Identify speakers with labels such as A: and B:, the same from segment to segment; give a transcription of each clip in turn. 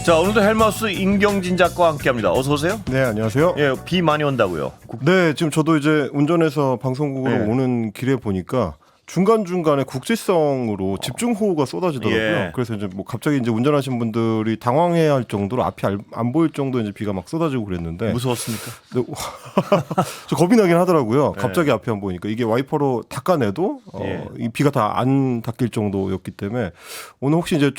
A: 자, 오늘도 헬마우스 임경진 작가와 함께합니다. 어서 오세요.
B: 네, 안녕하세요.
A: 예, 비 많이 온다고요.
B: 네, 지금 저도 이제 운전해서 방송국으로
A: 예.
B: 오는 길에 보니까 중간중간에 국지성으로 집중호우가 쏟아지더라고요.
A: 예.
B: 그래서 이제 뭐 갑자기 이제 운전하신 분들이 당황해야 할 정도로 앞이 안 보일 정도 이제 비가 막 쏟아지고 그랬는데
A: 무서웠습니까?
B: 네, 저 겁이 나긴 하더라고요.
A: 예.
B: 갑자기 앞이 안 보이니까 이게 와이퍼로 닦아내도
A: 예.
B: 이 비가 다 안 닦일 정도였기 때문에 오늘 혹시 이제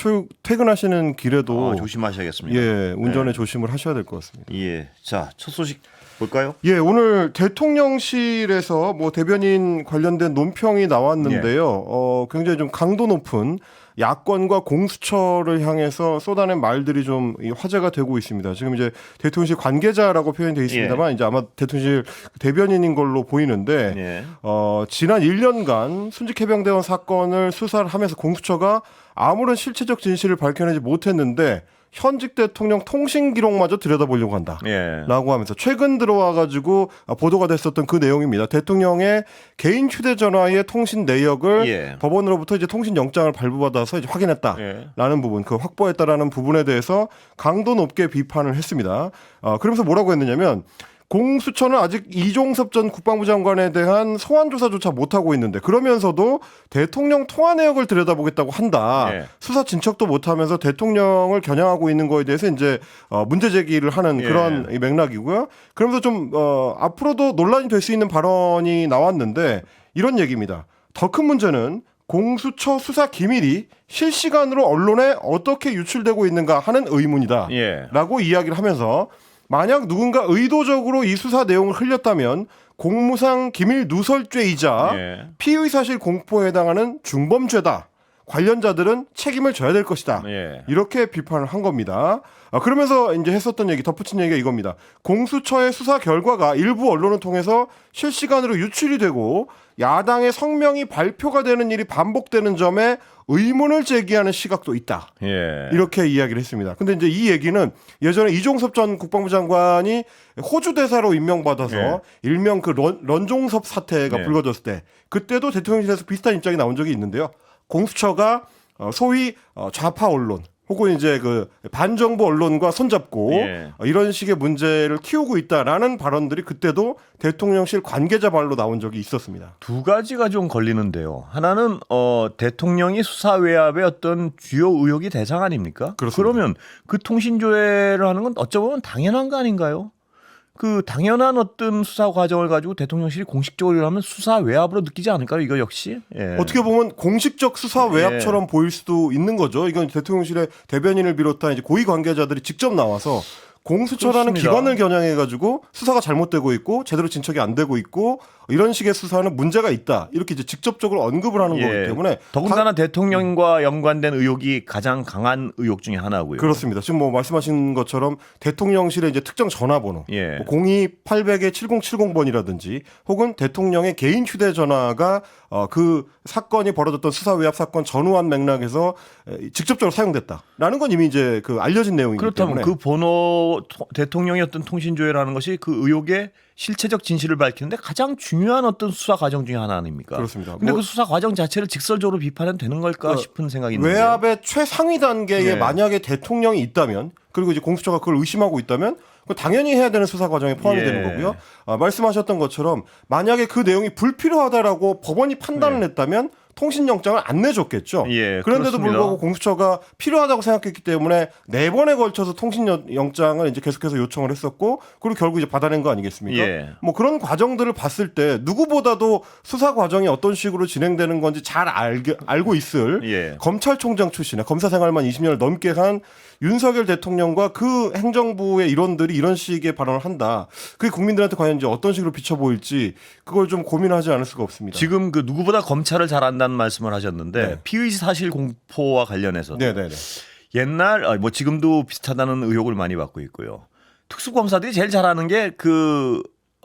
B: 퇴근하시는 길에도
A: 조심하셔야겠습니다.
B: 예, 운전에
A: 예.
B: 조심을 하셔야 될 것 같습니다.
A: 예. 자, 첫 소식 볼까요?
B: 예, 오늘 대통령실에서 뭐 대변인 관련된 논평이 나왔는데요. 굉장히 좀 강도 높은 야권과 공수처를 향해서 쏟아낸 말들이 좀 화제가 되고 있습니다. 지금 이제 대통령실 관계자라고 표현되어 있습니다만 이제 아마 대통령실 대변인인 걸로 보이는데
A: 예.
B: 지난 1년간 순직해병대원 사건을 수사를 하면서 공수처가 아무런 실체적 진실을 밝혀내지 못했는데 현직 대통령 통신 기록마저 들여다보려고 한다.
A: 예.
B: 라고 하면서 최근 들어와가지고 보도가 됐었던 그 내용입니다. 대통령의 개인 휴대전화의 통신 내역을
A: 예.
B: 법원으로부터 이제 통신 영장을 발부받아서 이제 확인했다라는
A: 예.
B: 부분, 그 확보했다라는 부분에 대해서 강도 높게 비판을 했습니다. 그러면서 뭐라고 했느냐면 공수처는 아직 이종섭 전 국방부 장관에 대한 소환 조사조차 못하고 있는데 그러면서도 대통령 통화 내역을 들여다보겠다고 한다.
A: 예.
B: 수사 진척도 못하면서 대통령을 겨냥하고 있는 거에 대해서 이제 문제 제기를 하는
A: 예.
B: 그런 맥락이고요. 그러면서 좀 앞으로도 논란이 될 수 있는 발언이 나왔는데 이런 얘기입니다. 더 큰 문제는 공수처 수사 기밀이 실시간으로 언론에 어떻게 유출되고 있는가 하는 의문이다.
A: 예.
B: 라고 이야기를 하면서 만약 누군가 의도적으로 이 수사 내용을 흘렸다면 공무상 기밀 누설죄이자
A: 예.
B: 피의 사실 공포에 해당하는 중범죄다. 관련자들은 책임을 져야 될 것이다.
A: 예.
B: 이렇게 비판을 한 겁니다. 그러면서 이제 했었던 얘기, 덧붙인 얘기가 이겁니다. 공수처의 수사 결과가 일부 언론을 통해서 실시간으로 유출이 되고 야당의 성명이 발표가 되는 일이 반복되는 점에 의문을 제기하는 시각도 있다.
A: 예.
B: 이렇게 이야기를 했습니다. 근데 이제 이 얘기는 예전에 이종섭 전 국방부 장관이 호주 대사로 임명받아서
A: 예.
B: 일명 그 런종섭 사태가
A: 예.
B: 불거졌을 때 그때도 대통령실에서 비슷한 입장이 나온 적이 있는데요. 공수처가 소위 좌파 언론 혹은 이제 그 반정부 언론과 손잡고
A: 예.
B: 이런 식의 문제를 키우고 있다라는 발언들이 그때도 대통령실 관계자 발로 나온 적이 있었습니다.
A: 두 가지가 좀 걸리는데요. 하나는 대통령이 수사 외압의 어떤 주요 의혹이 대상 아닙니까?
B: 그렇습니다.
A: 그러면 그 통신 조회를 하는 건 어쩌면 당연한 거 아닌가요? 그 당연한 어떤 수사 과정을 가지고 대통령실이 공식적으로 하면 수사 외압으로 느끼지 않을까요? 이거 역시 예.
B: 어떻게 보면 공식적 수사 외압처럼
A: 예.
B: 보일 수도 있는 거죠. 이건 대통령실의 대변인을 비롯한 이제 고위 관계자들이 직접 나와서 공수처라는
A: 그렇습니다.
B: 기관을 겨냥해가지고 수사가 잘못되고 있고 제대로 진척이 안 되고 있고 이런 식의 수사는 문제가 있다. 이렇게 이제 직접적으로 언급을 하는
A: 예.
B: 거기 때문에
A: 더군다나 대통령과 연관된 의혹이 가장 강한 의혹 중에 하나고요.
B: 그렇습니다. 지금 뭐 말씀하신 것처럼 대통령실의 이제 특정 전화번호
A: 예.
B: 02-800-7070번이라든지 혹은 대통령의 개인 휴대전화가 그 사건이 벌어졌던 수사 외압 사건 전후한 맥락에서 직접적으로 사용됐다라는 건 이미 이제 그 알려진 내용이기
A: 그렇다면
B: 때문에
A: 그 번호 대통령이 어떤 통신 조회라는 것이 그 의혹의 실체적 진실을 밝히는데 가장 중요한 어떤 수사 과정 중에 하나 아닙니까?
B: 그렇습니다.
A: 근데
B: 뭐-
A: 그 수사 과정 자체를 직설적으로 비판해도 되는 걸까 싶은 생각이 있는데.
B: 외압의 최상위 단계에
A: 예.
B: 만약에 대통령이 있다면 그리고 이제 공수처가 그걸 의심하고 있다면 그건 당연히 해야 되는 수사 과정에 포함이
A: 예.
B: 되는 거고요. 말씀하셨던 것처럼 만약에 그 내용이 불필요하다라고 법원이 판단을 했다면 통신영장을 안 내줬겠죠.
A: 예,
B: 그런데도
A: 그렇습니다.
B: 불구하고 공수처가 필요하다고 생각했기 때문에 4번에 걸쳐서 통신영장을 이제 계속해서 요청을 했었고 그리고 결국 이제 받아낸 거 아니겠습니까?
A: 예.
B: 뭐 그런 과정들을 봤을 때 누구보다도 수사 과정이 어떤 식으로 진행되는 건지 잘 알고 있을
A: 예.
B: 검찰총장 출신의 검사 생활만 20년을 넘게 한 윤석열 대통령과 그 행정부의 일원들이 이런 식의 발언을 한다. 그게 국민들한테 과연 이제 어떤 식으로 비춰 보일지 그걸 좀 고민하지 않을 수가 없습니다.
A: 지금 그 누구보다 검찰을 잘 안다는 말씀을 하셨는데
B: 네.
A: 피의 사실 공포와 관련해서
B: 네네네.
A: 옛날 뭐 지금도 비슷하다는 의혹을 많이 받고 있고요. 특수검사들이 제일 잘하는 게 그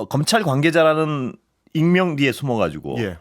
A: 검찰 관계자라는 익명 뒤에 숨어가지고
B: 예.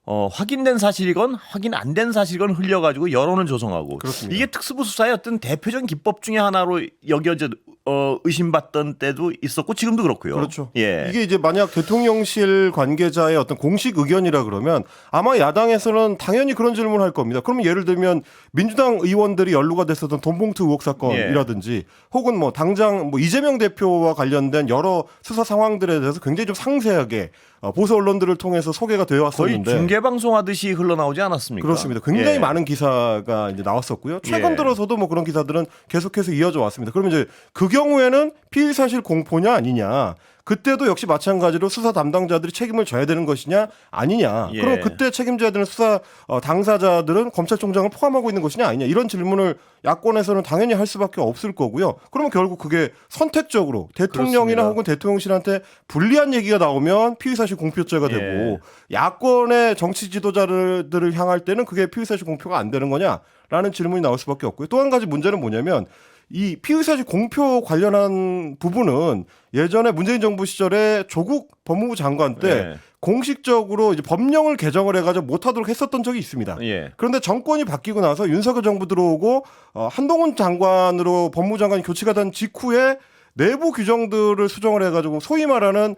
A: 확인된 사실이건 확인 안 된 사실이건 흘려가지고 여론을 조성하고
B: 그렇습니다.
A: 이게 특수부 수사의 어떤 대표적인 기법 중에 하나로 여겨져 의심받던 때도 있었고 지금도 그렇고요.
B: 그렇죠.
A: 예.
B: 이게 이제 만약 대통령실 관계자의 어떤 공식 의견이라 그러면 아마 야당에서는 당연히 그런 질문을 할 겁니다. 그러면 예를 들면 민주당 의원들이 연루가 됐었던 돈봉투 의혹 사건이라든지 혹은 뭐 당장 뭐 이재명 대표와 관련된 여러 수사 상황들에 대해서 굉장히 좀 상세하게 보수 언론들을 통해서 소개가 되어
A: 거의
B: 왔었는데
A: 중계 방송하듯이 흘러나오지 않았습니까?
B: 그렇습니다. 굉장히
A: 예.
B: 많은 기사가 이제 나왔었고요. 최근
A: 예.
B: 들어서도 뭐 그런 기사들은 계속해서 이어져 왔습니다. 그러면 이제 그 경우에는 피의 사실 공표냐 아니냐. 그때도 역시 마찬가지로 수사 담당자들이 책임을 져야 되는 것이냐 아니냐.
A: 예.
B: 그럼 그때 책임져야 되는 수사 당사자들은 검찰총장을 포함하고 있는 것이냐 아니냐. 이런 질문을 야권에서는 당연히 할 수밖에 없을 거고요. 그러면 결국 그게 선택적으로 대통령이나
A: 그렇습니다.
B: 혹은 대통령실한테 불리한 얘기가 나오면 피의사실 공표죄가 되고
A: 예.
B: 야권의 정치 지도자들을 향할 때는 그게 피의사실 공표가 안 되는 거냐라는 질문이 나올 수밖에 없고요. 또 한 가지 문제는 뭐냐면 이 피의사실 공표 관련한 부분은 예전에 문재인 정부 시절에 조국 법무부 장관 때
A: 예.
B: 공식적으로 이제 법령을 개정을 해가지고 못하도록 했었던 적이 있습니다.
A: 예.
B: 그런데 정권이 바뀌고 나서 윤석열 정부 들어오고 한동훈 장관으로 법무부 장관이 교체가 된 직후에 내부 규정들을 수정을 해가지고 소위 말하는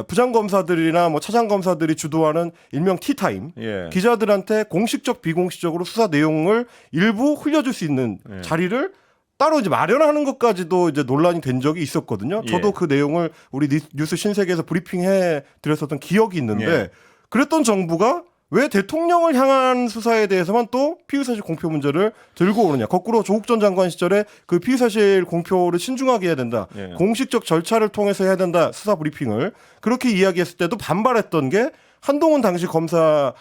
B: 부장검사들이나 뭐 차장검사들이 주도하는 일명 티타임
A: 예.
B: 기자들한테 공식적 비공식적으로 수사 내용을 일부 흘려줄 수 있는
A: 예.
B: 자리를 따로 이제 마련하는 것까지도 이제 논란이 된 적이 있었거든요. 저도
A: 예.
B: 그 내용을 우리 뉴스 신세계에서 브리핑해 드렸었던 기억이 있는데
A: 예.
B: 그랬던 정부가 왜 대통령을 향한 수사에 대해서만 또 피의사실 공표 문제를 들고 오느냐. 거꾸로 조국 전 장관 시절에 그 피의사실 공표를 신중하게 해야 된다.
A: 예.
B: 공식적 절차를 통해서 해야 된다. 수사 브리핑을. 그렇게 이야기했을 때도 반발했던 게 한동훈 당시 검사를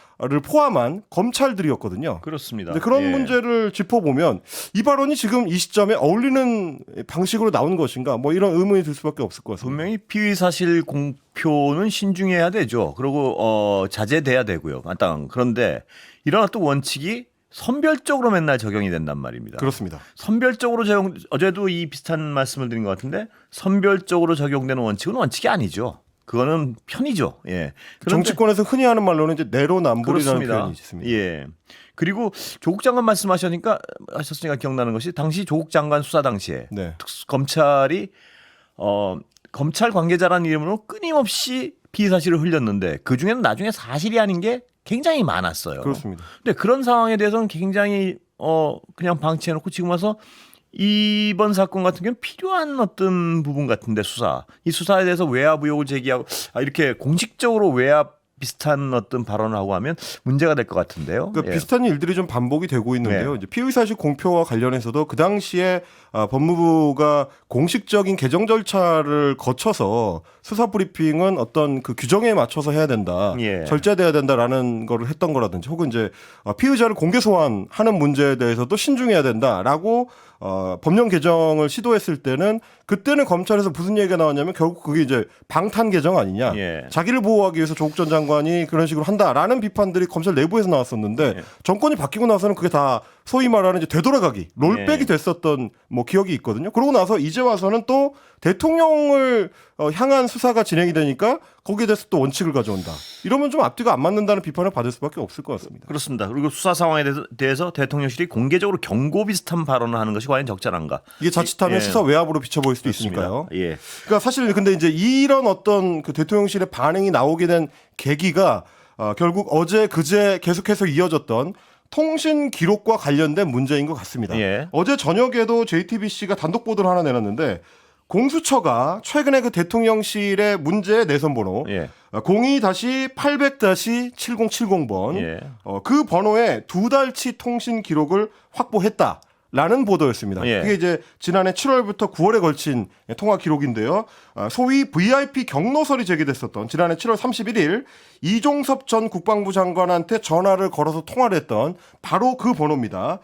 B: 포함한 검찰들이었거든요.
A: 그렇습니다.
B: 근데 그런
A: 예.
B: 문제를 짚어보면 이 발언이 지금 이 시점에 어울리는 방식으로 나온 것인가 뭐 이런 의문이 들 수밖에 없을 것 같습니다.
A: 분명히 피의 사실 공표는 신중해야 되죠. 그리고 자제돼야 되고요. 마땅. 그런데 이런 어떤 원칙이 선별적으로 맨날 적용이 된단 말입니다.
B: 그렇습니다.
A: 선별적으로 적용 어제도 이 비슷한 말씀을 드린 것 같은데 선별적으로 적용되는 원칙은 원칙이 아니죠. 그거는 편이죠. 예. 그런데
B: 정치권에서 흔히 하는 말로는 이제 내로남불이라는
A: 그렇습니다.
B: 표현이 있습니다.
A: 예. 그리고 조국 장관 말씀하셨으니까 기억나는 것이 당시 조국 장관 수사 당시에
B: 네.
A: 검찰이 검찰 관계자라는 이름으로 끊임없이 피의 사실을 흘렸는데 그 중에는 나중에 사실이 아닌 게 굉장히 많았어요.
B: 그렇습니다.
A: 근데 그런 상황에 대해서는 굉장히 그냥 방치해놓고 지금 와서 이번 사건 같은 경우는 필요한 어떤 부분 같은데 이 수사에 대해서 외압 의혹을 제기하고 이렇게 공식적으로 외압 비슷한 어떤 발언을 하고 하면 문제가 될 것 같은데요.
B: 그러니까
A: 예.
B: 비슷한 일들이 좀 반복이 되고 있는데요.
A: 네.
B: 이제 피의사실 공표와 관련해서도 그 당시에 법무부가 공식적인 개정 절차를 거쳐서 수사 브리핑은 어떤 그 규정에 맞춰서 해야 된다,
A: 예.
B: 절제돼야 된다라는 거를 했던 거라든지, 혹은 이제 피의자를 공개 소환하는 문제에 대해서도 신중해야 된다라고 법령 개정을 시도했을 때는 그때는 검찰에서 무슨 얘기가 나왔냐면 결국 그게 이제 방탄 개정 아니냐.
A: 예.
B: 자기를 보호하기 위해서 조국 전 장관이 그런 식으로 한다라는 비판들이 검찰 내부에서 나왔었는데
A: 예.
B: 정권이 바뀌고 나서는 그게 다 소위 말하는 이제 되돌아가기, 롤백이
A: 예.
B: 됐었던 뭐 기억이 있거든요. 그러고 나서 이제 와서는 또 대통령을 향한 수사가 진행이 되니까 거기에 대해서 또 원칙을 가져온다. 이러면 좀 앞뒤가 안 맞는다는 비판을 받을 수밖에 없을 것 같습니다.
A: 그렇습니다. 그리고 수사 상황에 대해서 대통령실이 공개적으로 경고 비슷한 발언을 하는 것이 과연 적절한가?
B: 이게 자칫하면
A: 예.
B: 수사 외압으로 비춰보일 수도
A: 그렇습니다.
B: 있으니까요.
A: 예.
B: 그러니까 사실 근데 이제 이런 어떤 그 대통령실의 반응이 나오게 된 계기가 결국 어제 그제 계속해서 이어졌던 통신 기록과 관련된 문제인 것 같습니다.
A: 예.
B: 어제 저녁에도 JTBC가 단독 보도를 하나 내놨는데 공수처가 최근에 그 대통령실의 문제 내선 번호
A: 예.
B: 02-800-7070번
A: 예.
B: 그 번호에 2달치 통신 기록을 확보했다. 라는 보도였습니다.
A: 예.
B: 그게 이제 지난해 7월부터 9월에 걸친 통화 기록인데요. 소위 VIP 경로설이 제기됐었던 지난해 7월 31일 이종섭 전 국방부 장관한테 전화를 걸어서 통화를 했던 바로 그 번호입니다.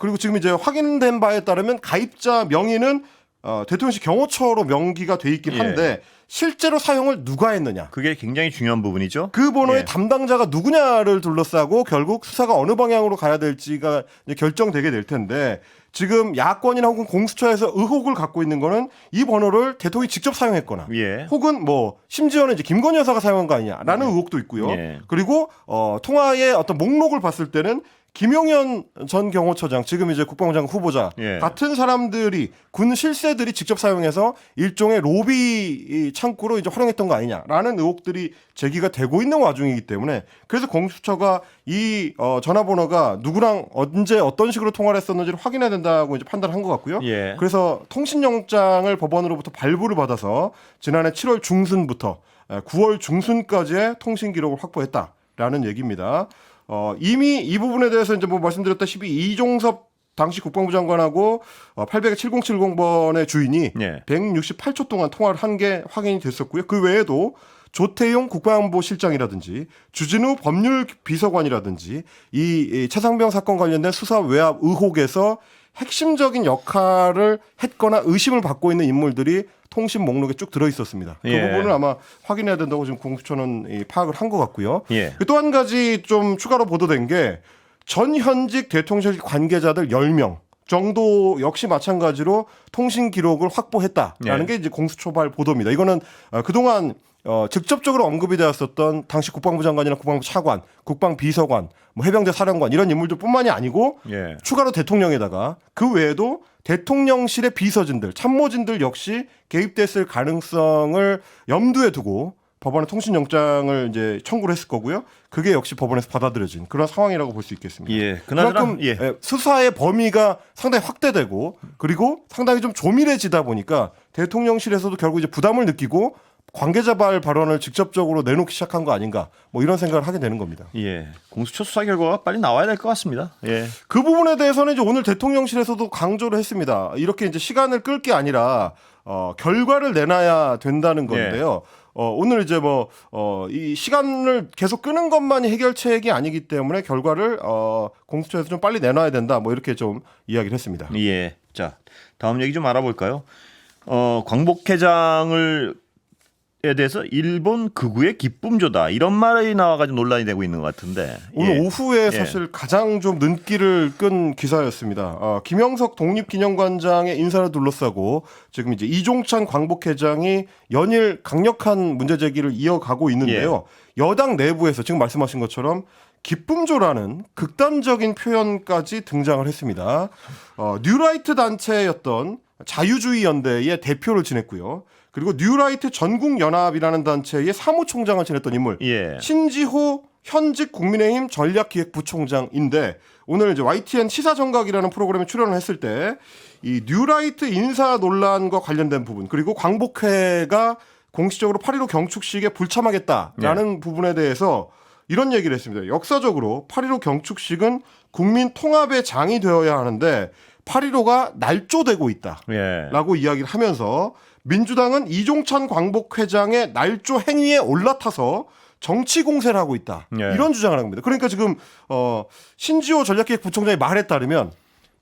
B: 그리고 지금 이제 확인된 바에 따르면 가입자 명의는 대통령실 경호처로 명기가 돼 있긴 한데 실제로 사용을 누가 했느냐.
A: 그게 굉장히 중요한 부분이죠.
B: 그 번호의
A: 예.
B: 담당자가 누구냐를 둘러싸고 결국 수사가 어느 방향으로 가야 될지가 이제 결정되게 될 텐데 지금 야권이나 혹은 공수처에서 의혹을 갖고 있는 거는 이 번호를 대통령이 직접 사용했거나
A: 예.
B: 혹은 뭐 심지어는 이제 김건희 여사가 사용한 거 아니냐라는 의혹도 있고요.
A: 예.
B: 그리고 통화의 어떤 목록을 봤을 때는 김용현 전 경호처장, 지금 이제 국방부 장관 후보자
A: 예.
B: 같은 사람들이 군 실세들이 직접 사용해서 일종의 로비 창구로 이제 활용했던 거 아니냐라는 의혹들이 제기가 되고 있는 와중이기 때문에 그래서 공수처가 이 전화번호가 누구랑 언제 어떤 식으로 통화를 했었는지를 확인해야 된다고 이제 판단한 것 같고요.
A: 예.
B: 그래서 통신영장을 법원으로부터 발부를 받아서 지난해 7월 중순부터 9월 중순까지의 통신 기록을 확보했다라는 얘기입니다. 이미 이 부분에 대해서 이제 뭐 말씀드렸다시피 이종섭 당시 국방부 장관하고 800-7070번의 주인이
A: 예.
B: 168초 동안 통화를 한 게 확인이 됐었고요. 그 외에도 조태용 국방안보실장이라든지 주진우 법률비서관이라든지 이 최상병 사건 관련된 수사 외압 의혹에서 핵심적인 역할을 했거나 의심을 받고 있는 인물들이 통신 목록에 쭉 들어 있었습니다. 그
A: 예.
B: 부분을 아마 확인해야 된다고 지금 공수처는 파악을 한 것 같고요.
A: 예.
B: 또 한 가지 좀 추가로 보도된 게 전 현직 대통령실 관계자들 10명 정도 역시 마찬가지로 통신 기록을 확보했다라는
A: 예.
B: 게 이제 공수처발 보도입니다. 이거는 그동안 직접적으로 언급이 되었었던 당시 국방부 장관이나 국방부 차관, 국방비서관, 뭐 해병대 사령관 이런 인물들뿐만이 아니고
A: 예.
B: 추가로 대통령에다가 그 외에도 대통령실의 비서진들, 참모진들 역시 개입됐을 가능성을 염두에 두고 법원에 통신영장을 이제 청구를 했을 거고요. 그게 역시 법원에서 받아들여진 그런 상황이라고 볼 수 있겠습니다.
A: 예. 그나저나
B: 그만큼
A: 예.
B: 수사의 범위가 상당히 확대되고 그리고 상당히 좀 조밀해지다 보니까 대통령실에서도 결국 이제 부담을 느끼고 관계자발 발언을 직접적으로 내놓기 시작한 거 아닌가 뭐 이런 생각을 하게 되는 겁니다.
A: 예. 공수처 수사 결과가 빨리 나와야 될 것 같습니다. 예.
B: 그 부분에 대해서는 이제 오늘 대통령실에서도 강조를 했습니다. 이렇게 이제 시간을 끌 게 아니라 결과를 내놔야 된다는 건데요. 오늘 이제 이 시간을 계속 끄는 것만이 해결책이 아니기 때문에 결과를 공수처에서 좀 빨리 내놔야 된다. 뭐 이렇게 좀 이야기를 했습니다.
A: 예. 자, 다음 얘기 좀 알아볼까요? 광복회장을 에 대해서 일본 극우의 기쁨조다 이런 말이 나와가지고 논란이 되고 있는 것 같은데
B: 오늘
A: 예.
B: 오후에 사실 가장 좀 눈길을 끈 기사였습니다. 김영석 독립기념관장의 인사를 둘러싸고 지금 이제 이종찬 광복회장이 연일 강력한 문제 제기를 이어가고 있는데요. 여당 내부에서 지금 말씀하신 것처럼 기쁨조라는 극단적인 표현까지 등장을 했습니다. 뉴라이트 단체였던 자유주의 연대의 대표를 지냈고요. 그리고 뉴라이트 전국연합이라는 단체의 사무총장을 지냈던 인물
A: 예.
B: 신지호 현직 국민의힘 전략기획부총장인데 오늘 이제 YTN 시사정각이라는 프로그램에 출연을 했을 때 이 뉴라이트 인사 논란과 관련된 부분 그리고 광복회가 공식적으로 8.15 경축식에 불참하겠다라는 부분에 대해서 이런 얘기를 했습니다. 역사적으로 8.15 경축식은 국민 통합의 장이 되어야 하는데 8.15가 날조되고 있다라고 이야기를 하면서 민주당은 이종찬 광복회장의 날조 행위에 올라타서 정치 공세를 하고 있다. 이런 주장을 한 겁니다. 그러니까 지금 신지호 전략기획부총장이 말에 따르면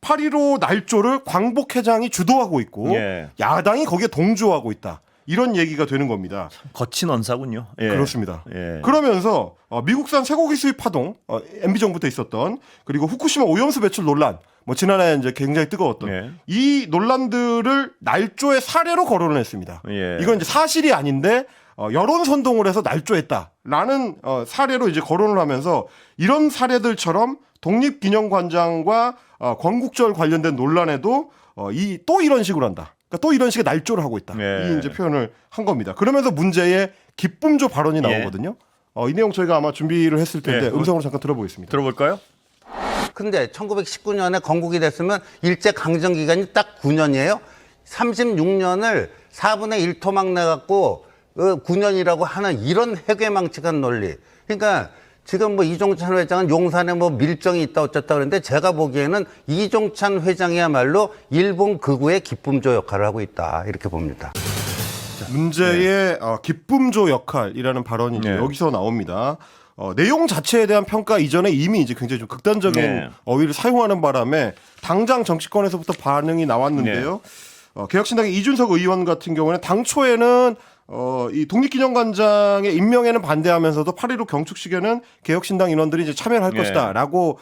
B: 8.15 날조를 광복회장이 주도하고 있고 야당이 거기에 동조하고 있다. 이런 얘기가 되는 겁니다.
A: 거친 언사군요. 예.
B: 그렇습니다.
A: 예.
B: 그러면서 미국산 쇠고기 수입 파동, MB 정부 때 있었던 그리고 후쿠시마 오염수 배출 논란, 뭐 지난해 이제 굉장히 뜨거웠던 이 논란들을 날조의 사례로 거론을 했습니다. 이건 이제 사실이 아닌데 여론 선동을 해서 날조했다라는 사례로 이제 거론을 하면서 이런 사례들처럼 독립기념관장과 건국절 관련된 논란에도 또 이런 식으로 한다. 그러니까 또 이런 식의 날조를 하고 있다. 이 이제 표현을 한 겁니다. 그러면서 문제의 기쁨조 발언이 나오거든요. 이 내용 저희가 아마 준비를 했을 텐데 음성으로 잠깐 들어보겠습니다.
A: 들어볼까요?
C: 근데 1919년에 건국이 됐으면 일제 강점 기간이 딱 9년이에요. 36년을 4분의 1토막 내갖고 9년이라고 하는 이런 해괴망측한 논리. 그러니까 지금 뭐 이종찬 회장은 용산에 뭐 밀정이 있다 어쩌다 그러는데 제가 보기에는 이종찬 회장이야말로 일본 극우의 기쁨조 역할을 하고 있다 이렇게 봅니다.
B: 문제의 기쁨조 역할이라는 발언이 이제 여기서 나옵니다. 내용 자체에 대한 평가 이전에 이미 이제 굉장히 좀 극단적인 어휘를 사용하는 바람에 당장 정치권에서부터 반응이 나왔는데요. 개혁신당의 이준석 의원 같은 경우는 당초에는 이 독립기념관장의 임명에는 반대하면서도 8.15 경축식에는 개혁신당 인원들이 이제 참여를 할 것이다라고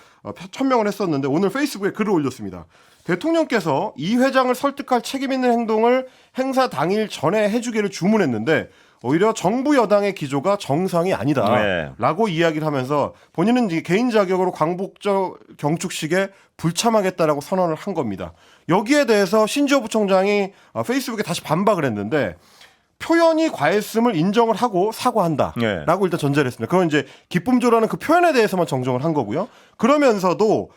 B: 천명을 했었는데 오늘 페이스북에 글을 올렸습니다. 대통령께서 이 회장을 설득할 책임 있는 행동을 행사 당일 전에 해주기를 주문했는데 오히려 정부 여당의 기조가 정상이 아니다라고 이야기를 하면서 본인은 이제 개인 자격으로 광복절 경축식에 불참하겠다라고 선언을 한 겁니다. 여기에 대해서 신지호 부총장이 페이스북에 다시 반박을 했는데 표현이 과했음을 인정을 하고 사과한다라고
A: 네.
B: 일단 전제를 했습니다. 그건 이제 기쁨조라는 그 표현에 대해서만 정정을 한 거고요. 그러면서도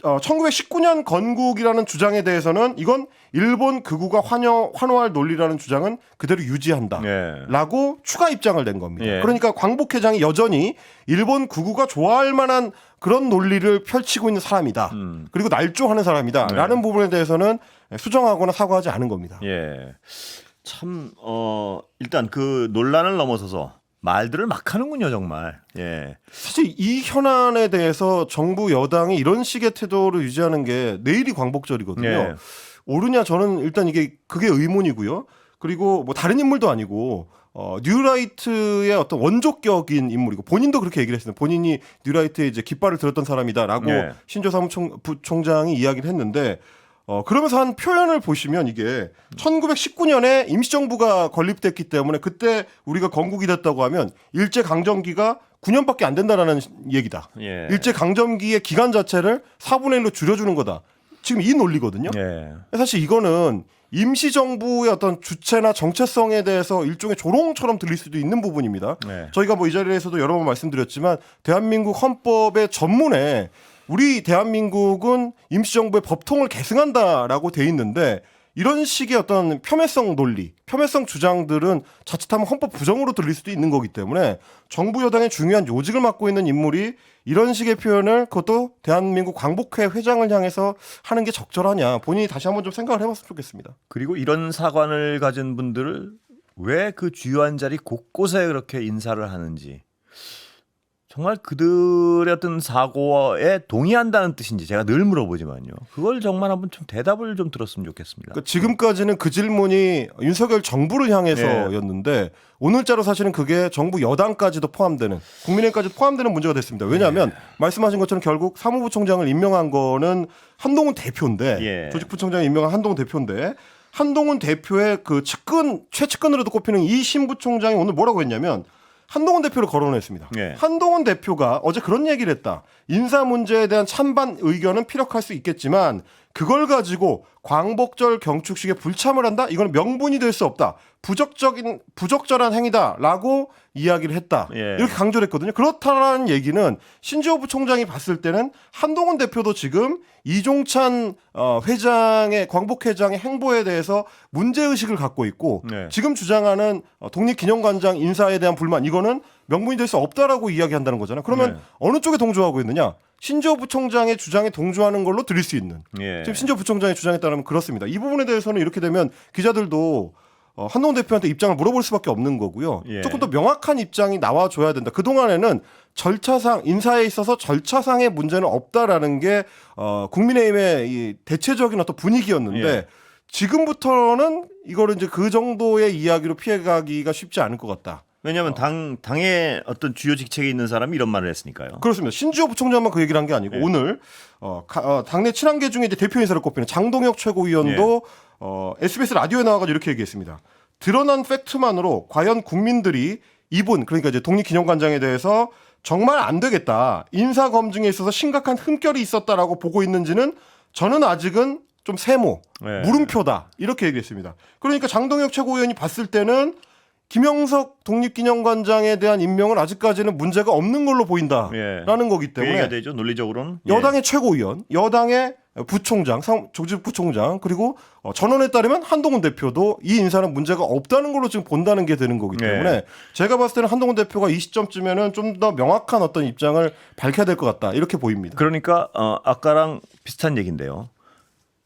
B: 1919년 건국이라는 주장에 대해서는 이건 일본 극우가 환호할 논리라는 주장은 그대로 유지한다라고 추가 입장을 낸 겁니다.
A: 예.
B: 그러니까 광복회장이 여전히 일본 극우가 좋아할 만한 그런 논리를 펼치고 있는 사람이다. 그리고 날조하는 사람이다라는 부분에 대해서는 수정하거나 사과하지 않은 겁니다.
A: 예. 참 일단 그 논란을 넘어서서 말들을 막 하는군요, 정말. 예.
B: 사실 이 현안에 대해서 정부 여당이 이런 식의 태도를 유지하는 게 내일이 광복절이거든요.
A: 예.
B: 옳으냐 저는 일단 그게 의문이고요. 그리고 뭐 다른 인물도 아니고 뉴라이트의 어떤 원조격인 인물이고 본인도 그렇게 얘기를 했습니다. 본인이 뉴라이트에 이제 깃발을 들었던 사람이다라고
A: 예.
B: 신조 사무부총장이 이야기를 했는데 그러면서 한 표현을 보시면 이게 1919년에 임시정부가 건립됐기 때문에 그때 우리가 건국이 됐다고 하면 일제강점기가 9년밖에 안 된다라는 얘기다.
A: 예.
B: 일제강점기의 기간 자체를 4분의 1로 줄여주는 거다. 지금 이 논리거든요.
A: 예.
B: 사실 이거는 임시정부의 어떤 주체나 정체성에 대해서 일종의 조롱처럼 들릴 수도 있는 부분입니다.
A: 네.
B: 저희가 뭐 이 자리에서도 여러 번 말씀드렸지만 대한민국 헌법의 전문에 우리 대한민국은 임시정부의 법통을 계승한다라고 돼 있는데 이런 식의 어떤 폄훼성 논리, 폄훼성 주장들은 자칫하면 헌법 부정으로 들릴 수도 있는 거기 때문에 정부 여당의 중요한 요직을 맡고 있는 인물이 이런 식의 표현을 그것도 대한민국 광복회 회장을 향해서 하는 게 적절하냐 본인이 다시 한번 좀 생각을 해봤으면 좋겠습니다.
A: 그리고 이런 사관을 가진 분들을 왜 그 주요한 자리 곳곳에 그렇게 인사를 하는지 정말 그들의 어떤 사고에 동의한다는 뜻인지 제가 늘 물어보지만요. 그걸 정말 한번 좀 대답을 좀 들었으면 좋겠습니다.
B: 그러니까 지금까지는 그 질문이 윤석열 정부를 향해서였는데 오늘자로 사실은 그게 정부 여당까지도 포함되는 국민의힘까지도 포함되는 문제가 됐습니다. 왜냐하면 말씀하신 것처럼 결국 사무부총장을 임명한 거는 한동훈 대표인데 조직부총장이 임명한 한동훈 대표인데 한동훈 대표의 그 최측근으로도 꼽히는 이 신부총장이 오늘 뭐라고 했냐면 한동훈 대표를 거론했습니다. 한동훈 대표가 어제 그런 얘기를 했다. 인사 문제에 대한 찬반 의견은 피력할 수 있겠지만 그걸 가지고 광복절 경축식에 불참을 한다? 이건 명분이 될 수 없다. 부적절한 행위다라고 이야기를 했다. 이렇게 강조를 했거든요. 그렇다라는 얘기는 신지호 부총장이 봤을 때는 한동훈 대표도 지금 이종찬 회장의 광복회장의 행보에 대해서 문제의식을 갖고 있고 지금 주장하는 독립기념관장 인사에 대한 불만 이거는 명분이 될 수 없다라고 이야기한다는 거잖아요. 그러면 어느 쪽에 동조하고 있느냐? 신지호 부총장의 주장에 동조하는 걸로 들릴 수 있는. 지금 신지호 부총장의 주장에 따르면 그렇습니다. 이 부분에 대해서는 이렇게 되면 기자들도 한동훈 대표한테 입장을 물어볼 수밖에 없는 거고요. 조금 더 명확한 입장이 나와줘야 된다. 그동안에는 절차상 인사에 있어서 절차상의 문제는 없다라는 게 국민의힘의 이 대체적인 어떤 분위기였는데 지금부터는 이거를 이제 그 정도의 이야기로 피해가기가 쉽지 않을 것 같다.
A: 왜냐하면 당의 어떤 주요 직책에 있는 사람이 이런 말을 했으니까요.
B: 그렇습니다. 신지호 부총장만 그 얘기를 한 게 아니고 오늘 당내 친한계 중에 이제 대표 인사를 꼽히는 장동혁 최고위원도 SBS 라디오에 나와가지고 이렇게 얘기했습니다. 드러난 팩트만으로 과연 국민들이 이분 그러니까 이제 독립기념관장에 대해서 정말 안 되겠다. 인사 검증에 있어서 심각한 흠결이 있었다라고 보고 있는지는 저는 아직은 좀 세모, 물음표다. 이렇게 얘기했습니다. 그러니까 장동혁 최고위원이 봤을 때는 김영석 독립기념관장에 대한 임명은 아직까지는 문제가 없는 걸로 보인다라는 거기 때문에
A: 얘기가 되죠. 논리적으로는
B: 여당의 최고위원, 여당의 부총장, 조직부총장 그리고 전원에 따르면 한동훈 대표도 이 인사는 문제가 없다는 걸로 지금 본다는 게 되는 거기 때문에 제가 봤을 때는 한동훈 대표가 이 시점쯤에는 좀 더 명확한 어떤 입장을 밝혀야 될 것 같다 이렇게 보입니다.
A: 그러니까 아까랑 비슷한 얘기인데요.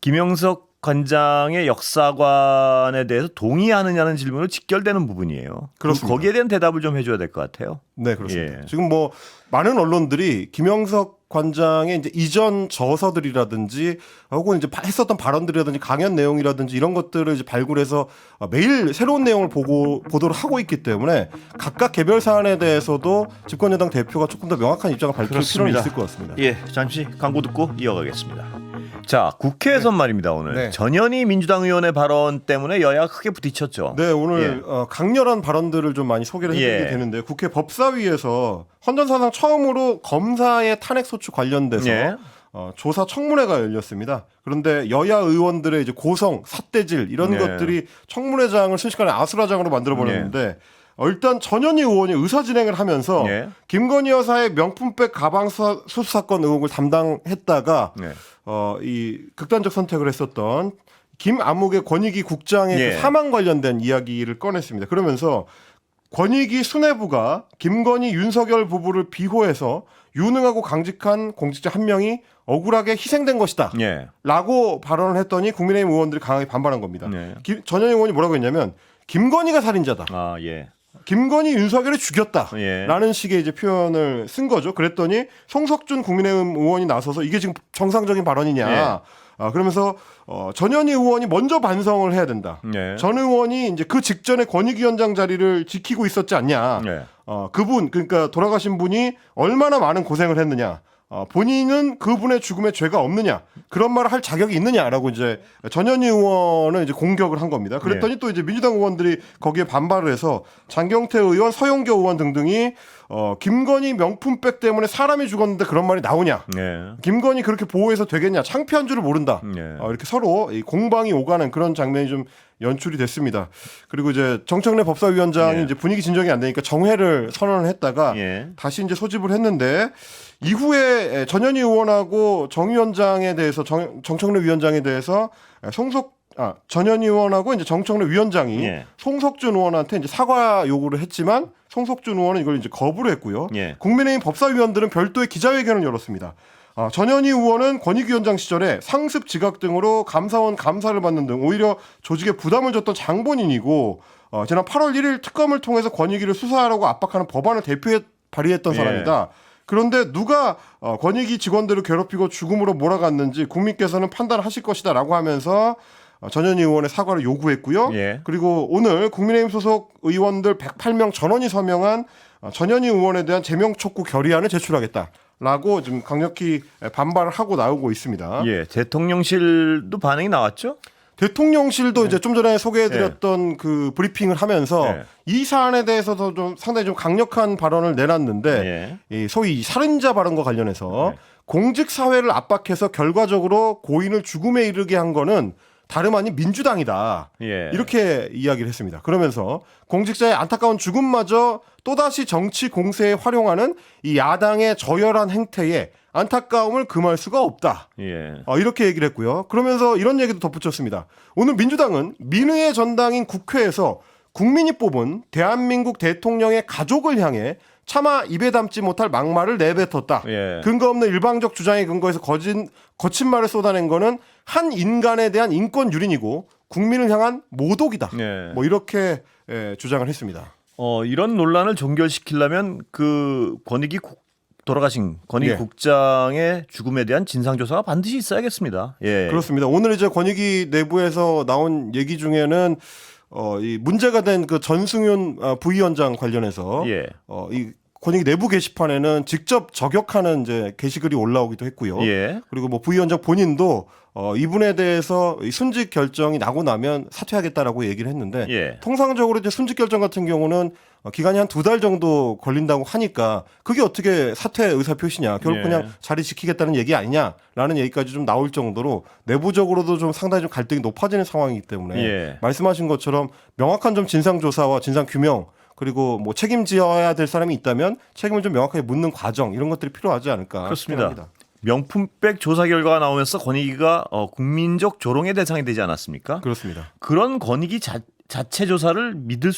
A: 김영석 관장의 역사관에 대해서 동의하느냐는 질문으로 직결되는 부분이에요.
B: 그렇습니다.
A: 거기에 대한 대답을 좀 해줘야 될 것 같아요.
B: 네, 그렇습니다. 지금 뭐 많은 언론들이 김영석 관장의 이제 이전 저서들이라든지 혹은 이제 했었던 발언들이라든지 강연 내용이라든지 이런 것들을 이제 발굴해서 매일 새로운 내용을 보도를 하고 있기 때문에 각각 개별 사안에 대해서도 집권여당 대표가 조금 더 명확한 입장을 밝힐 필요는 있을 것 같습니다.
A: 잠시 광고 듣고 이어가겠습니다. 자, 국회에서 말입니다. 오늘
B: 네.
A: 전현희 민주당 의원의 발언 때문에 여야가 크게 부딪혔죠.
B: 네, 오늘 강렬한 발언들을 좀 많이 소개를 해드리게
A: 예.
B: 되는데 국회 법사위에서 헌정사상 처음으로 검사의 탄핵소추 관련돼서
A: 예.
B: 조사 청문회가 열렸습니다. 그런데 여야 의원들의 이제 고성, 삿대질 이런
A: 네.
B: 것들이 청문회장을 순식간에 아수라장으로 만들어버렸는데 일단 전현희 의원이 의사 진행을 하면서
A: 예.
B: 김건희 여사의 명품백 가방 수수 사건 의혹을 담당했다가
A: 네.
B: 이 극단적 선택을 했었던 김암묵의 권익위 국장의
A: 예.
B: 그 사망 관련된 이야기를 꺼냈습니다. 그러면서 권익위 수뇌부가 김건희 윤석열 부부를 비호해서 유능하고 강직한 공직자 한 명이 억울하게 희생된 것이다.
A: 예.
B: 라고 발언을 했더니 국민의힘 의원들이 강하게 반발한 겁니다.
A: 네.
B: 전현희 의원이 뭐라고 했냐면 김건희가 살인자다.
A: 아, 예.
B: 김건희 윤석열을 죽였다.
A: 예.
B: 라는 식의 이제 표현을 쓴 거죠. 그랬더니 송석준 국민의힘 의원이 나서서 이게 지금 정상적인 발언이냐.
A: 예.
B: 그러면서 전현희 의원이 먼저 반성을 해야 된다.
A: 예.
B: 전 의원이 이제 그 직전에 권익위원장 자리를 지키고 있었지 않냐.
A: 예.
B: 그분 그러니까 돌아가신 분이 얼마나 많은 고생을 했느냐. 본인은 그분의 죽음에 죄가 없느냐 그런 말을 할 자격이 있느냐라고 이제 전현희 의원을 이제 공격을 한 겁니다. 그랬더니 또 이제 민주당 의원들이 거기에 반발을 해서 장경태 의원, 서영교 의원 등등이 김건희 명품백 때문에 사람이 죽었는데 그런 말이 나오냐?
A: 예.
B: 김건희 그렇게 보호해서 되겠냐? 창피한 줄을 모른다.
A: 예.
B: 이렇게 서로 이 공방이 오가는 그런 장면이 좀 연출이 됐습니다. 그리고 이제 정청래 법사위원장이
A: 예.
B: 이제 분위기 진정이 안 되니까 정회를 선언을 했다가
A: 예.
B: 다시 이제 소집을 했는데 이후에 전현희 의원하고 정 위원장에 대해서 정청래 위원장에 대해서 전현희 의원하고 이제 정청래 위원장이
A: 예.
B: 송석준 의원한테 이제 사과 요구를 했지만 송석준 의원은 이걸 이제 거부를 했고요.
A: 예.
B: 국민의힘 법사위원들은 별도의 기자회견을 열었습니다. 전현희 의원은 권익위원장 시절에 상습 지각 등으로 감사원 감사를 받는 등 오히려 조직에 부담을 줬던 장본인이고 지난 8월 1일 특검을 통해서 권익위를 수사하라고 압박하는 법안을 발의했던
A: 예.
B: 사람이다. 그런데 누가 권익위 직원들을 괴롭히고 죽음으로 몰아갔는지 국민께서는 판단하실 것이다라고 하면서 전현희 의원의 사과를 요구했고요.
A: 예.
B: 그리고 오늘 국민의힘 소속 의원들 108명 전원이 서명한 전현희 의원에 대한 제명 촉구 결의안을 제출하겠다라고 지금 강력히 반발을 하고 나오고 있습니다.
A: 예. 대통령실도 반응이 나왔죠?
B: 대통령실도 이제 좀 전에 소개해드렸던 그 브리핑을 하면서
A: 예.
B: 이 사안에 대해서도 좀 상당히 좀 강력한 발언을 내놨는데
A: 예.
B: 이 소위 살인자 발언과 관련해서 공직 사회를 압박해서 결과적으로 고인을 죽음에 이르게 한 거는 다름 아닌 민주당이다.
A: 예.
B: 이렇게 이야기를 했습니다. 그러면서 공직자의 안타까운 죽음마저 또다시 정치 공세에 활용하는 이 야당의 저열한 행태에 안타까움을 금할 수가 없다.
A: 예.
B: 이렇게 얘기를 했고요. 그러면서 이런 얘기도 덧붙였습니다. 오늘 민주당은 민의의 전당인 국회에서 국민이 뽑은 대한민국 대통령의 가족을 향해 차마 입에 담지 못할 막말을 내뱉었다.
A: 예.
B: 근거 없는 일방적 주장에 근거해서 거친 말을 쏟아낸 거는 한 인간에 대한 인권 유린이고 국민을 향한 모독이다.
A: 예.
B: 뭐 이렇게 주장을 했습니다.
A: 이런 논란을 종결시키려면 그 돌아가신 권익위
B: 예.
A: 국장의 죽음에 대한 진상조사가 반드시 있어야겠습니다. 예.
B: 그렇습니다. 오늘 이제 권익위 내부에서 나온 얘기 중에는 이 문제가 된 그 전승윤 부위원장 관련해서
A: 예.
B: 이 권익위 내부 게시판에는 직접 저격하는 이제 게시글이 올라오기도 했고요.
A: 예.
B: 그리고 뭐 부위원장 본인도 이분에 대해서 이 순직 결정이 나고 나면 사퇴하겠다라고 얘기를 했는데
A: 예.
B: 통상적으로 이제 순직 결정 같은 경우는 기간이 한 2달 정도 걸린다고 하니까 그게 어떻게 사퇴 의사 표시냐 결국
A: 예.
B: 그냥 자리 지키겠다는 얘기 아니냐라는 얘기까지 좀 나올 정도로 내부적으로도 좀 상당히 좀 갈등이 높아지는 상황이기 때문에
A: 예.
B: 말씀하신 것처럼 명확한 좀 진상 조사와 진상 규명 그리고 뭐 책임져야 될 사람이 있다면 책임을 좀 명확하게 묻는 과정 이런 것들이 필요하지 않을까
A: 그렇습니다.
B: 생각합니다.
A: 명품백 조사 결과가 나오면서 권익위가 국민적 조롱의 대상이 되지 않았습니까?
B: 그렇습니다.
A: 그런 권익위 자체 조사를 믿을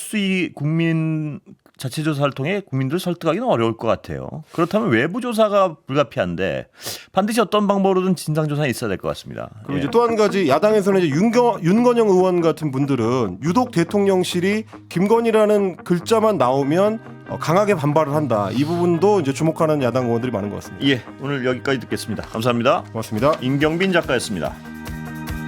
A: 국민 자체 조사를 통해 국민들을 설득하기는 어려울 것 같아요. 그렇다면 외부 조사가 불가피한데 반드시 어떤 방법으로든 진상 조사에 있어야 될 것 같습니다.
B: 그리고 이제 또 한 가지 야당에서는 이제 윤건영 의원 같은 분들은 유독 대통령실이 김건희라는 글자만 나오면 강하게 반발을 한다. 이 부분도 이제 주목하는 야당 의원들이 많은 것 같습니다.
A: 예, 오늘 여기까지 듣겠습니다. 감사합니다.
B: 고맙습니다.
A: 임경빈 작가였습니다.